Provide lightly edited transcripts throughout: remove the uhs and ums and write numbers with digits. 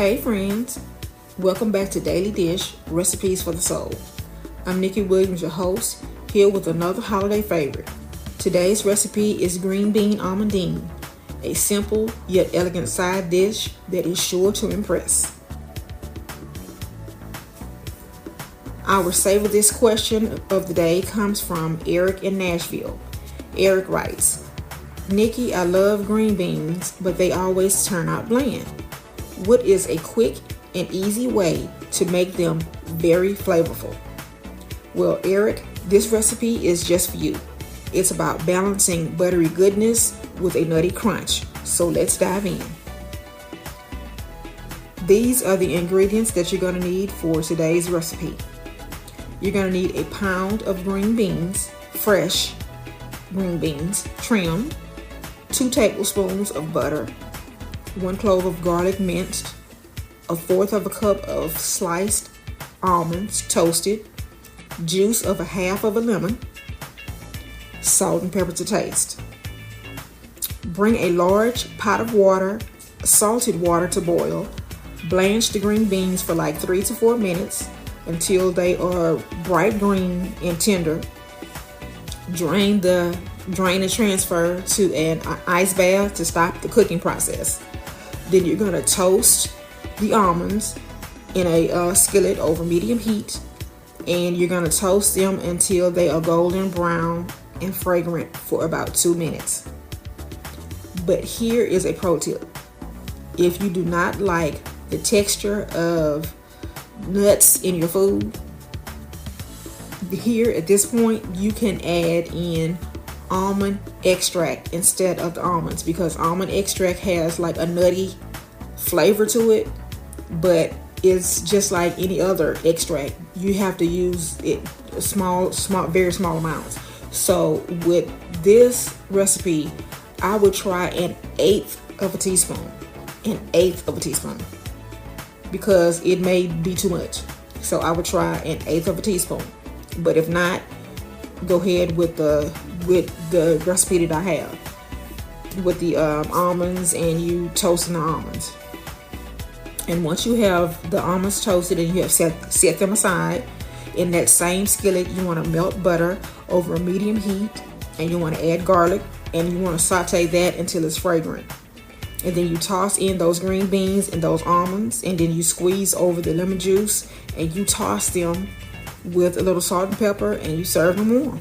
Hey friends, welcome back to Daily Dish, Recipes for the Soul. I'm Nikki Williams, your host, here with another holiday favorite. Today's recipe is green bean almondine, a simple yet elegant side dish that is sure to impress. Our Savor This question of the day comes from Eric in Nashville. Eric writes, Nikki, I love green beans, but they always turn out bland. What is a quick and easy way to make them very flavorful? Well, Eric, this recipe is just for you. It's about balancing buttery goodness with a nutty crunch. So let's dive in. These are the ingredients that you're going to need for today's recipe. You're going to need a pound of green beans, fresh green beans, trimmed, 2 tablespoons of butter, 1 clove of garlic minced, 1/4 cup of sliced almonds toasted, juice of 1/2 of a lemon, salt and pepper to taste. Bring a large pot of water, salted water to boil. Blanch the green beans for like 3 to 4 minutes until they are bright green and tender. Drain and transfer to an ice bath to stop the cooking process. Then you're going to toast the almonds in a skillet over medium heat, and you're going to toast them until they are golden brown and fragrant for about 2 minutes. But here is a pro tip. If you do not like the texture of nuts in your food, here at this point you can add in almond extract instead of the almonds, because almond extract has like a nutty flavor to it, but it's just like any other extract. You have to use it very small amounts. So with this recipe, I would try an 1/8 of a teaspoon, because it may be too much. So I would try an 1/8 of a teaspoon. But if not, go ahead with the recipe that I have with the almonds, and you toasting the almonds. And once you have the almonds toasted and you have set them aside, in that same skillet you want to melt butter over a medium heat, and you want to add garlic, and you want to saute that until it's fragrant. And then you toss in those green beans and those almonds, and then you squeeze over the lemon juice, and you toss them with a little salt and pepper, and you serve them warm.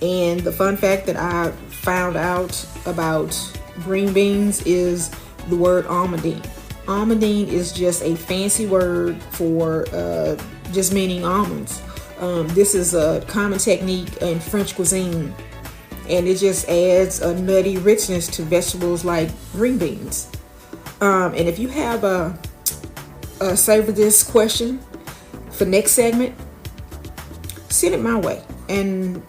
And the fun fact that I found out about green beans is the word almondine. Almondine is just a fancy word for just meaning almonds. This is a common technique in French cuisine, and it just adds a nutty richness to vegetables like green beans. And if you have a savor this question for next segment, send it my way, and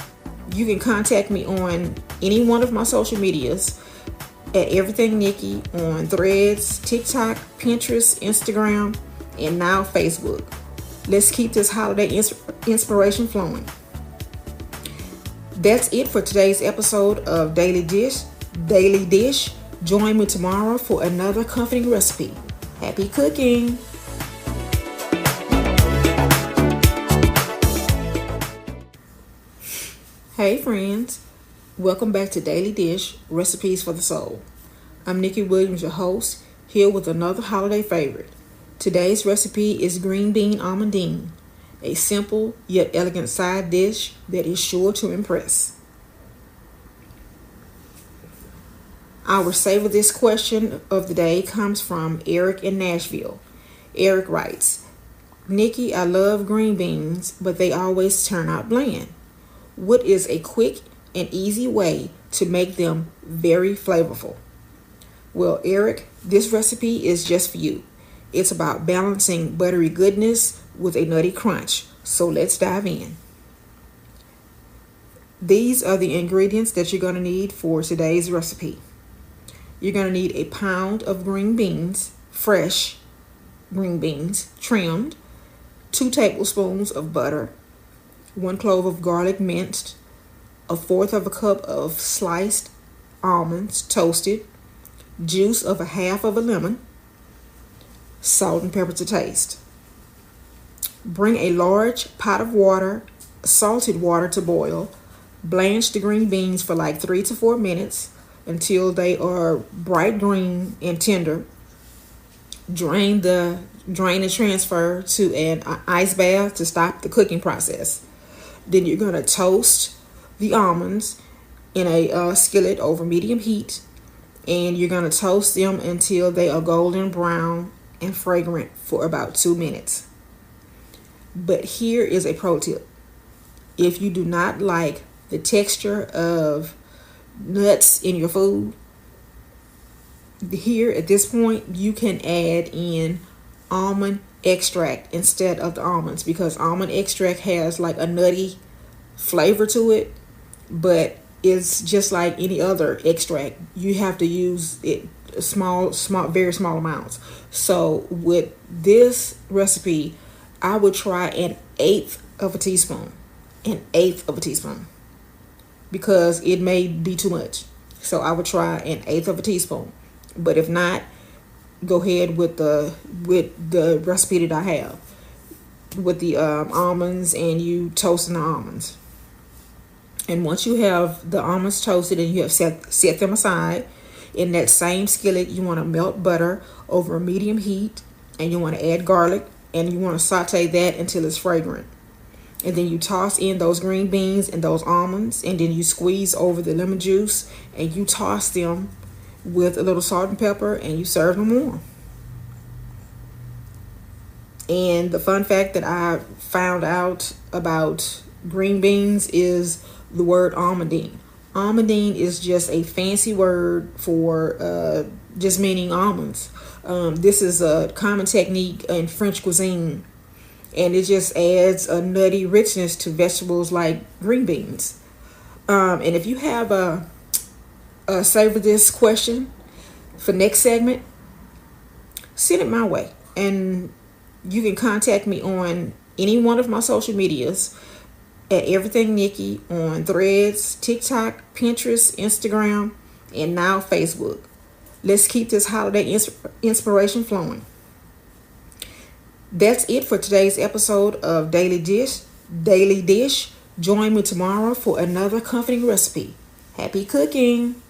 you can contact me on any one of my social medias at Everything Nikki on Threads, TikTok, Pinterest, Instagram, and now Facebook. Let's keep this holiday inspiration flowing. That's it for today's episode of Daily Dish. Join me tomorrow for another comforting recipe. Happy cooking! Hey friends, welcome back to Daily Dish, Recipes for the Soul. I'm Nikki Williams, your host, here with another holiday favorite. Today's recipe is green bean almondine, a simple yet elegant side dish that is sure to impress. Our Savor This question of the day comes from Eric in Nashville. Eric writes, Nikki, I love green beans, but they always turn out bland. What is a quick and easy way to make them very flavorful? Well, Eric, this recipe is just for you. It's about balancing buttery goodness with a nutty crunch. So let's dive in. These are the ingredients that you're going to need for today's recipe. You're going to need a pound of green beans, fresh green beans, trimmed, 2 tablespoons of butter, 1 clove of garlic minced, 1/4 cup of sliced almonds toasted, juice of a half of a lemon, salt and pepper to taste. Bring a large pot of water, salted water, to boil. Blanch the green beans for like 3 to 4 minutes until they are bright green and tender. Drain and transfer to an ice bath to stop the cooking process. Then you're going to toast the almonds in a skillet over medium heat, and you're going to toast them until they are golden brown and fragrant for about 2 minutes. But here is a pro tip. If you do not like the texture of nuts in your food, here at this point you can add in almond extract instead of the almonds, because almond extract has like a nutty flavor to it, but it's just like any other extract. You have to use it very small amounts. So with this recipe, I would try an eighth of a teaspoon, because it may be too much. So I would try an eighth of a teaspoon. But if not, go ahead with the recipe that I have with the almonds, and you toasting the almonds. And once you have the almonds toasted and you have set them aside, in that same skillet you want to melt butter over a medium heat, and you want to add garlic, and you want to saute that until it's fragrant. And then you toss in those green beans and those almonds, and then you squeeze over the lemon juice, and you toss them with a little salt and pepper, and you serve them warm. And the fun fact that I found out about green beans is the word almondine. Almondine is just a fancy word for just meaning almonds. This is a common technique in French cuisine, and it just adds a nutty richness to vegetables like green beans. And if you have a savor this question for next segment, send it my way, and you can contact me on any one of my social medias at Everything Nikki on Threads, TikTok, Pinterest, Instagram, and now Facebook. Let's keep this holiday inspiration flowing. That's it for today's episode of Daily Dish. Join me tomorrow for another comforting recipe. Happy cooking!